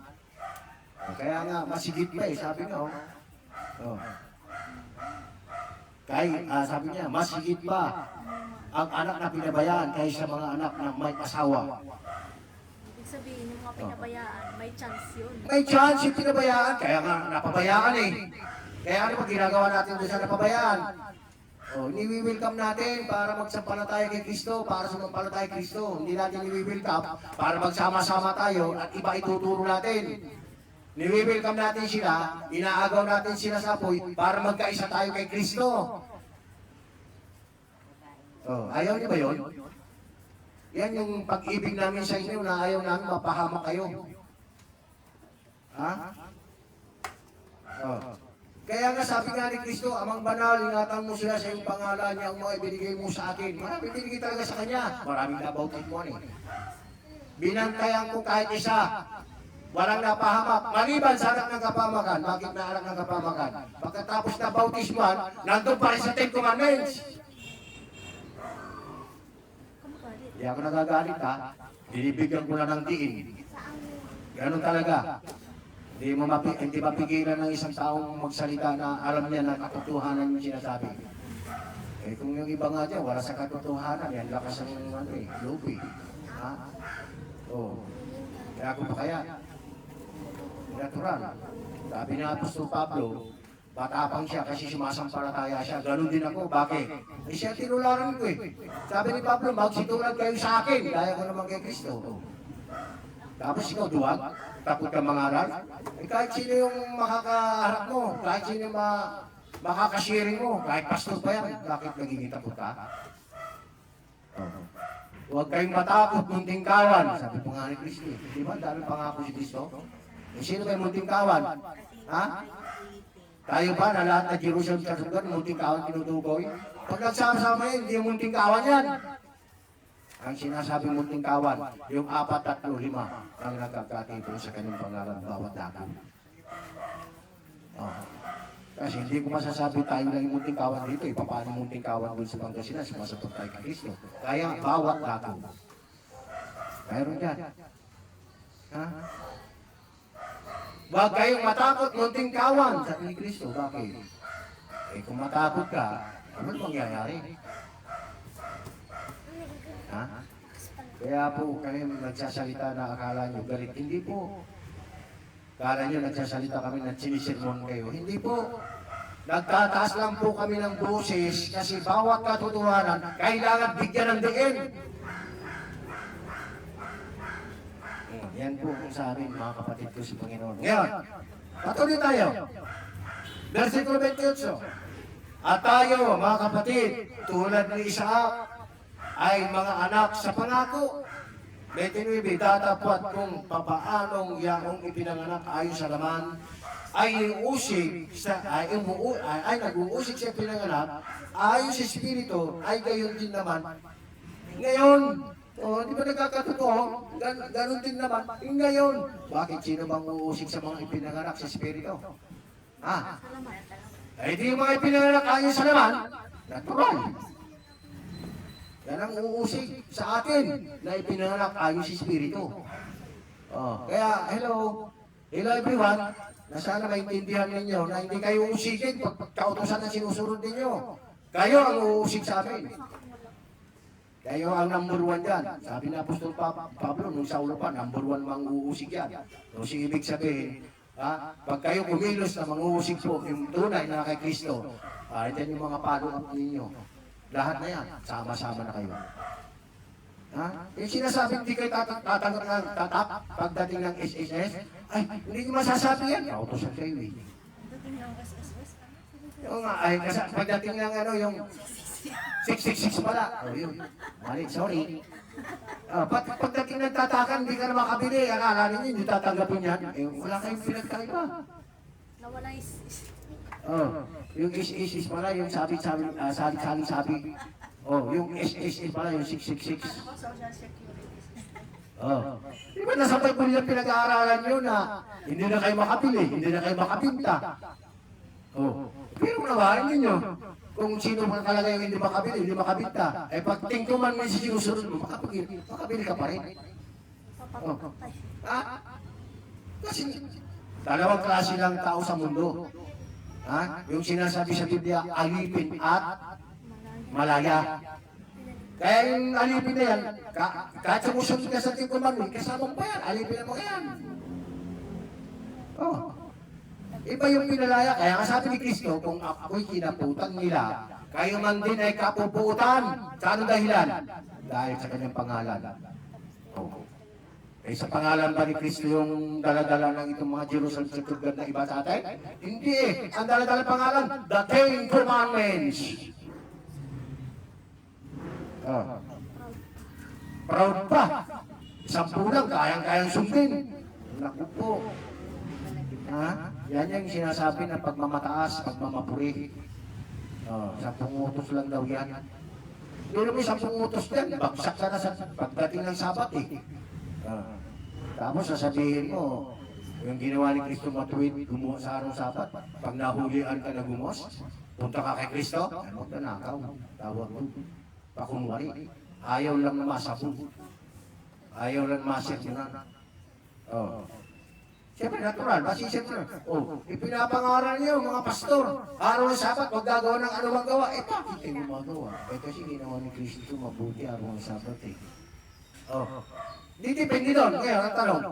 Speaker 1: Kaya nga, masigit pa sabi nga. Sabi niya, masigit pa ang anak na pinabayaan kaysa mga anak na may asawa.
Speaker 2: Ibig sabihin, yung mga pinabayaan, may chance yun.
Speaker 1: May chance yung pinabayaan, kaya nga napabayaan eh. Kaya ano ba ginagawa natin doon sa napabayaan? Ni-welcome natin para magsampalataya kay Kristo, para sumampalataya kay Kristo. Hindi natin ni-welcome para magsama-sama tayo at iba ituturo natin. Ni-welcome natin sila, inaagaw natin sila sa apoy para magkaisa tayo kay Kristo. Ayaw niyo ba yun? Yan yung pag-ibig namin sa inyo na ayaw namin mapahamak kayo. Ha? Kaya nga sabi nga ni Kristo, Amang Banal, ingatan mo sila sa iyong pangalan niya, ang mga ibinigay mo sa akin. Maraming binigay talaga sa Kanya. Maraming nabautismuhan eh. Binantayan ko kahit isa. Walang napahamak. Maliban sa anak ng kapamakan. Bakit na anak ng kapamakan? Pagkatapos na bautismuhan, nandun pa rin sa 10 Commandments. Hindi ako nagagalit ha. Binibigyan ko na ng diin. Ganun talaga. Hindi mapigilan ng isang taong magsalita na alam niya na katotohanan yung sinasabi. Kung yung iba nga dyan, wala sa katotohanan, yan lakas ng lupi. Ha? Kaya kung pa kaya, natural. Sabi ni Apostol Pablo, matapang siya kasi sumasampalataya siya. Ganun din ako. Bakit? Siya tinularan ko eh. Sabi ni Pablo, magsitulad kayo sa akin. Daya ko naman kay Kristo. Tapos ikaw duwag, takot ka mangaral. Kahit sino yung makakaharap mo, kahit sino yung makakasharing mo, kahit pastor pa yan, bakit nagiging takot ka? Huwag kayong matakot, munting kawan. Sabi po nga ni Kristo. Di ba? Dahil pangako si Kristo. Sino ba yung munting kawan? Ha? Tayo ba na lahat na Jerusalem sa lugar, munting kawan tinutukoy? Pag nagsama-sama yun, hindi yung munting kawan yan. Ang sinasabing munting kawan, yung 4, 3, 5 ang nagkakatito sa kanyang pangalan bawat dako. Kasi hindi ko masasabi tayo lang yung munting kawan dito, paano munting kawan doon sa Pangasinan, sumasagot tayo kay Kristo. Kaya bawat dako. Mayroon dyan. Ha? Huwag kayong matakot, munting kawan, sabi ni Kristo. Bakit? Kung matakot ka, ano mangyayari? Ha? Kaya po kayo nagsasalita na akala nyo galit. Hindi po. Akala nyo nagsasalita kami na sinisermon kayo. Hindi po. Nagtataas lang po kami ng boses kasi bawat katotohanan kailangan bigyan ng diin. Yan po kung sa amin mga kapatid ko sa Panginoon. Ngayon, patuloy tayo. Versikulo 28. At tayo mga kapatid, tulad ni Isaac, ay mga anak sa pangako. 29, datapwat kung papaanong yaong ipinanganak ayon sa laman, ay nag-uusig sa pinanganak, ayon sa Espiritu, ay gayon din naman. Ngayon, di ba nagkakatotoo? Ganon din naman. Ngayon, bakit sino bang uusig sa mga ipinanganak sa Espiritu? Ay di yung mga ipinanganak ayon sa laman, natural. Yan ang uusig sa atin na ipinanganak ayon sa Espiritu. Kaya, hello everyone, na sana maintindihan ninyo na hindi kayo uusigin pag kautosan na sinusunod ninyo. Kayo ang uusig sa amin. Kayo ang number 1 dyan. Sabi na Apostol Pablo, nung Saulo pa, number 1 mang uusig yan. So, ibig sabihin, Pag kayo kumilos na manguusig po, yung tunay na kay Kristo, ito yung mga follow-up ninyo. Lahat na yan, sama-sama na kayo. Yung sinasabing di kayo tatanggap ng tatak pagdating ng SSS, ay, hindi nyo masasabi yan. Kautosan kayo eh.
Speaker 2: Dating ng SSS,
Speaker 1: Yung nga, ay, kasi pagdating ng ano, yung 666 pala. Yun. Mali, sorry. Pagdating ng tatakan, hindi ka na makabili. Akala ninyo, hindi tatanggapin yan. Wala kayong pinagkaiba.
Speaker 2: nawala is
Speaker 1: Yung SSS pala, yung sabi. Yung SSS pala, yung 666.
Speaker 2: Social Security System.
Speaker 1: Di ba nasa Bible yung pinag-aaralan nyo na hindi na kayo makabili, hindi na kayo makapinta. Pero unawain ninyo, kung sino man talaga yung hindi makabili, hindi makabinta, pag tingtuman mo yung sinusunod mo, makabili ka pa rin.
Speaker 2: Papapatay.
Speaker 1: Kasi dalawang klase lang tao sa mundo. Yung sinasabi sa Biblia, alipin at malaya. Kaya yung alipin na yan, kahit sumusunod ka sa tingtuman mo, kasama mo pa yan, alipin na mo yan. Iba yung pinalaya, kaya nga sabi ni Kristo, kung ako'y kinaputan nila, kayo man din ay kapuputan. Sa anong dahilan? Dahil sa kanyang pangalan. Sa pangalan ba ni Kristo yung daladala ng itong mga Jerusalem sa lugar na iba sa atin? Hindi eh. Ang daladala pangalan, the Ten Commandments. Proud pa. Sampu lang, kayang-kayang sundin. Naku po. Yan yung sinasabi na pagmamataas, pagmamapuri. 10 utos lang daw yan. Pero may 10 utos yan, bagsak ka na sa pagdating ng Sabat eh. Tapos sasabihin mo, yung ginawa ni Kristo matuwid, gumawa sa araw Sabat, pag nahulian ka na gumos, punta ka kay Kristo, huwag na nakaw, tawag mo, pakunwari. Ayaw lang na masapun. Ayaw lang masirkunan. Siyempre, natural, masisip na. Ipinapangaral niyo, mga pastor. Araw ng Sabat, huwag gagawa ng anumang gawa. Bakit kayo gumagawa? Kasi ginawa ni Kristo mabuti araw ng Sabat eh. Di depende doon. Ngayon, ang tanong.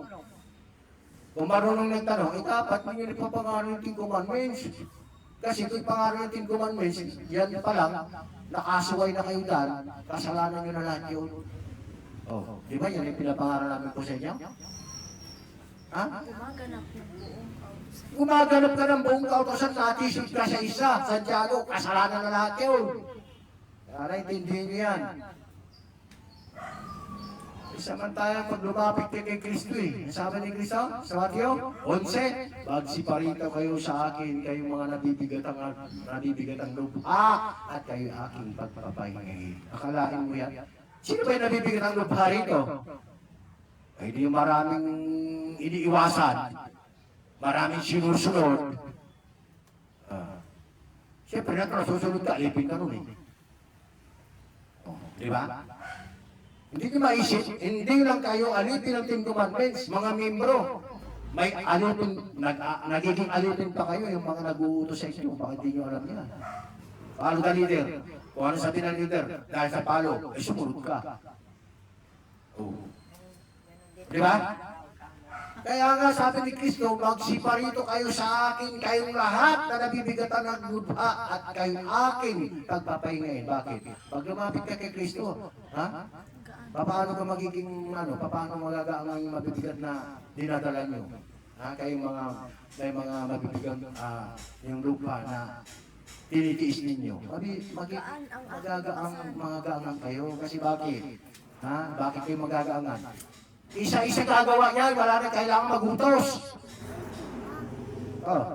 Speaker 1: Kung marunong nagtanong, dapat mo nyo ipapangaral yung 10 Commandments. Kasi kung ipangaral yung 10 Commandments, yan pa lang, nakasuway na kayo dyan, kasalanan nyo na lahat yun. Di ba yan yung pinapangaral namin po sa inyo?
Speaker 2: Gumaganap ng buong kautusan.
Speaker 1: Gumaganap ka ng buong kautosan, natisod ka sa isa, Santiago, kasalanan na lahat yun. Para intindihin niyo yan. Samantalang pag lumapit kayo kay Kristo sabi ni Kristo sa Mateo 11, magsiparito kayo sa akin, kayong mga nabibigatang lubha, at kayo aking pagpapahingahin. Akalain mo yan? Sino ba yung nabibigatang lubha rito? Ay di maraming iniiwasan, maraming sinusunod. Siyempre natin susunod ka, alipin ka nun eh. Di ba? Hindi nyo maisip, hindi lang kayo alipin ng 10 Commandments, mga membro. May alipin, nagiging alipin pa kayo yung mga nag-uutos sa inyo, bakit hindi nyo alam yan? Follow the leader. Kung ano sabi ng leader, dahil sa follow, sumunod ka. Di ba? Kaya nga sabi ni Kristo, magsiparito kayo sa akin, kayong lahat na nabibigatan ng lubha at kayong akin pagpapahingayin. Bakit? Pag lumapit ka kay Kristo, paano ka magiging, paano magagaang ang mabibigat na dinadala nyo? Kayong mga mabibigat yung lupa na tinitiis ninyo. Magagaang kayo. Kasi bakit? Bakit kayo magagaangan? Isa-isa gagawa niya, wala na kailangan magutos.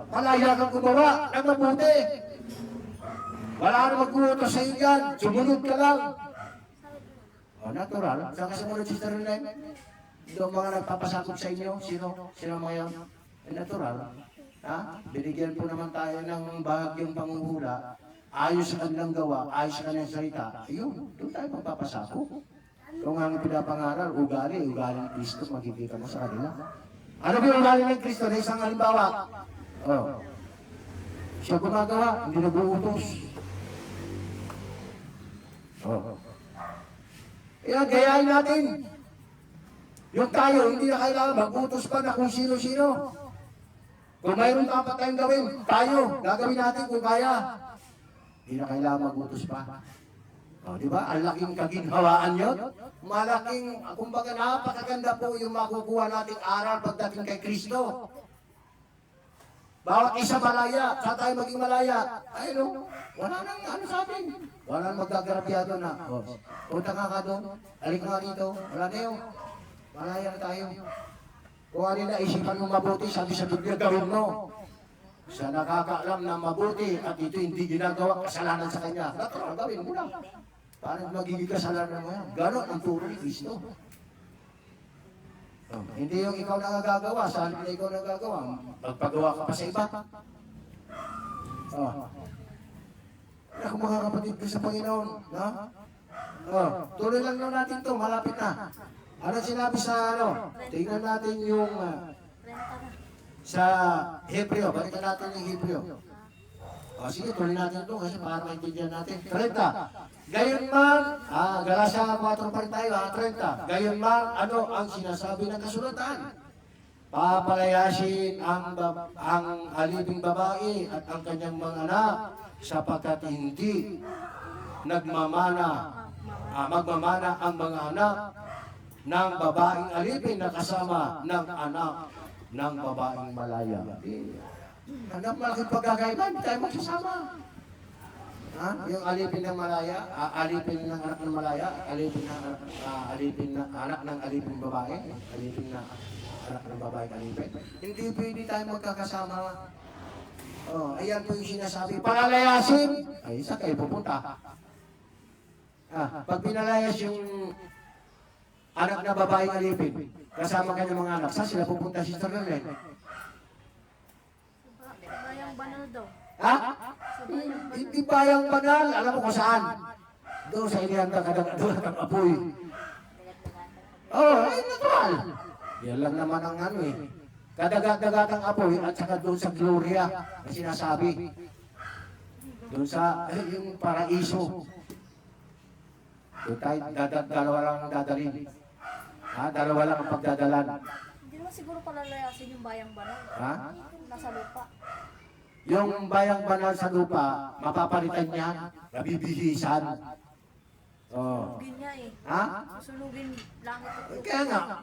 Speaker 1: Malaya kang gumawa ng mabuti. Wala na magutos sa iyo yan, sumunod ka lang. Natural. Saan ka sumunod, Sister Ren? Doon mga nagpapasakot sa inyo, sino mga yan? Natural. Binigyan po naman tayo ng bahagyang panghuhula. Ayos sa kanilang gawa, ayos sa kanilang salita. Ayun, doon tayo magpapasakot. Kung ang pinapangaral, ugali ni Kristo, makikita mo sa kanila. Ano ba yung ugali ng Kristo? Na isang halimbawa. Siya gumagawa, hindi nag-uutos. Kaya gayahin natin. Yung tayo, hindi na kailangan mag-utos pa na kung sino-sino. Kung mayroon dapat tayong gawin, tayo, gagawin natin kung kaya. Hindi na kailangan magutos pa. O, di ba? Ang laking kaginhawaan yun. Malaking, kumbaga napakaganda po yung makukuha nating aral pagdating kay Kristo. Bawat isa malaya, sa tayo maging malaya. Ay, no, wala nang ano sa atin. Wala nang magdagarabyado na. O, punta ka doon, alik nga rito, wala na yun. Malaya na tayo. Kung ano na isipan mo mabuti, sabi sa Biblia, gawin mo. Sa nakakaalam na mabuti at ito hindi ginagawa, kasalanan sa kanya. Natural, gawin mo lang. Parang magiging kasalanan mo yan. Ganon ang turo ni Kristo. Hindi yung ikaw na gagawa, sa halip na ikaw na gagawa, magpagawa ka pa sa iba. Ako mga kapatid ko sa Panginoon, no? Tuloy lang naman natin to, malapit na. Ano sinabi sa ano? Tingnan natin yung sa Hebreo, balikan natin yung Hebreo. Sige, tuloy natin to kasi para maintindihan natin. 30. Gayon man, Galatia 4 pa rin tayo, 30. Gayon man, ano ang sinasabi ng kasulatan? Papalayasin ang aliping babae at ang kanyang mga anak sapagkat hindi magmamana ang mga anak ng babaeng alipin na kasama ng anak ng babaeng malaya. Anak, malaking pagkakaiba, hindi tayo magsasama. Yung alipin ng malaya, alipin ng anak ng malaya, alipin ng anak ng alipin babae, alipin na anak ng babae alipin. Hindi pwede tayo magkakasama. Ayan po yung sinasabi. Palalayasin! Ay, isa kayo pupunta. Pag pinalayas yung anak na babaeng alipin, kasama kanyang mga anak, saan sila pupunta, Sister Lorraine?
Speaker 2: Bayang banal daw.
Speaker 1: Hindi bayang banal. Alam mo kung saan? Doon sa inihanda doon ang apoy. Ay natural. Yan lang naman ang ano eh. Kadagat-dagatang apoy at saka doon sa Gloria na sinasabi. Doon sa yung paraiso. Doon tayo, dalawa lang ang dadalhin. Dalawa lang ang pagdadalan.
Speaker 2: Hindi naman siguro palalayasin yung bayang banal. Nasa lupa.
Speaker 1: Yung bayang banal sa lupa, mapapalitan niya, nabibihisan.
Speaker 2: Sunugin niya eh. Sunugin langit at lupa.
Speaker 1: Kaya nga,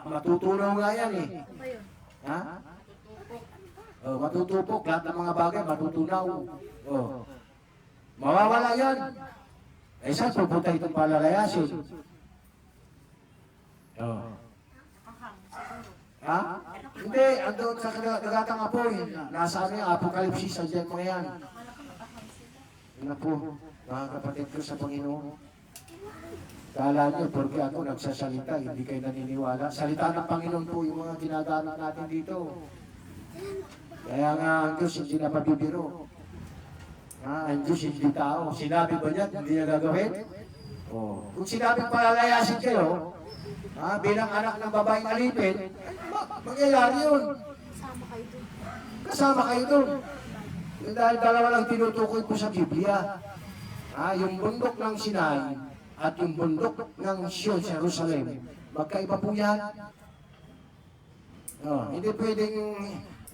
Speaker 1: matutunaw nga yan eh.
Speaker 2: Ano ba yun?
Speaker 1: Matutupok, lahat ng mga bagay matutunaw. Mawawala yan. Saan pupunta itong palalayasin? Hindi, andun sa dagatang apoy. Nasa ano yung Apokalipsis, andyan mga yan. Ano po, mga kapatid ko sa Panginoon. Kala nyo, porque ako nagsasalita, hindi kayo naniniwala. Salita ng Panginoon po yung mga ginagamit natin dito. Kaya nga ang Diyos hindi na pabibiro. Ang Diyos hindi tao. Sinabi ba niya, hindi niya gagawin? Kung sinabing palalayasin kayo, bilang anak ng babaeng alipin, mangyayari yun.
Speaker 2: Kasama kayo dun.
Speaker 1: Kasama kayo dun. Dahil dalawa lang tinutukoy po sa Biblia. Yung bundok ng Sinai at yung bundok ng Sion, Jerusalem. Magkaiba po yan. Hindi pwedeng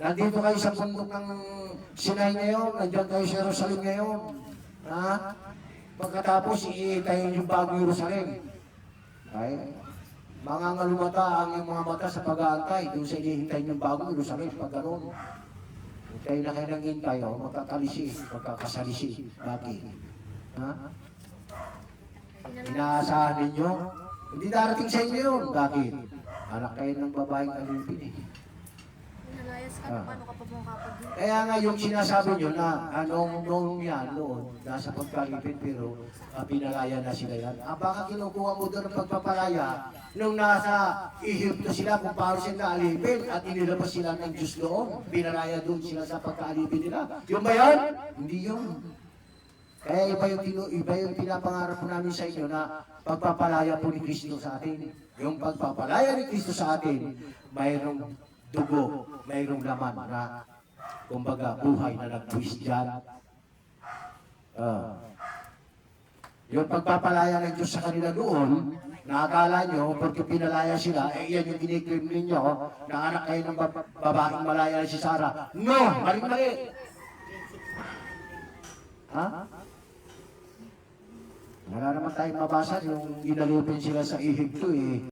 Speaker 1: nandito kayo sa bundok ng Sinai ngayon, nandiyan kayo sa Jerusalem ngayon. Pagkatapos, iitayin yung bagong Jerusalem. Mangangalumata ang iyong mga mata sa pag-aantay doon sa inihintay ng bagong Jerusalem pag gano'n. Hintayin na kayo nang hintay, magkakasalisi. Bakit? Inaasahan ninyo? Hindi darating sa inyo yun. Bakit? Anak kayo ng babaeng alipin eh.
Speaker 2: Pinalayas ka, paano ka pa makapag-hintay?
Speaker 1: Kaya nga yung sinasabi nyo na noong yan, noon, nasa pagkalipin pero pinalaya na sila yan. Baka kinukuha mo doon ang pagpapalaya nung nasa Egypto sila kung paano sila alipin at inilabas sila ng Diyos doon. Pinalaya doon sila sa pagkaalipin nila. Yung ba yan? Hindi yun. Kaya iba yung pinapangarap po namin sa inyo na pagpapalaya po ni Kristo sa atin. Yung pagpapalaya ni Kristo sa atin, mayroong dugo, mayroong laman na kumbaga buhay na nag-twist dyan. Yung pagpapalaya ng Diyos sa kanila doon, nakakala nyo, porque pinalaya sila, yan yung kiniklaim ninyo, na anak kayo ng babaeng malaya na si Sarah. No! Mali-mali! Ha? Wala naman tayong mabasa yung inalipin sila sa Ehipto eh.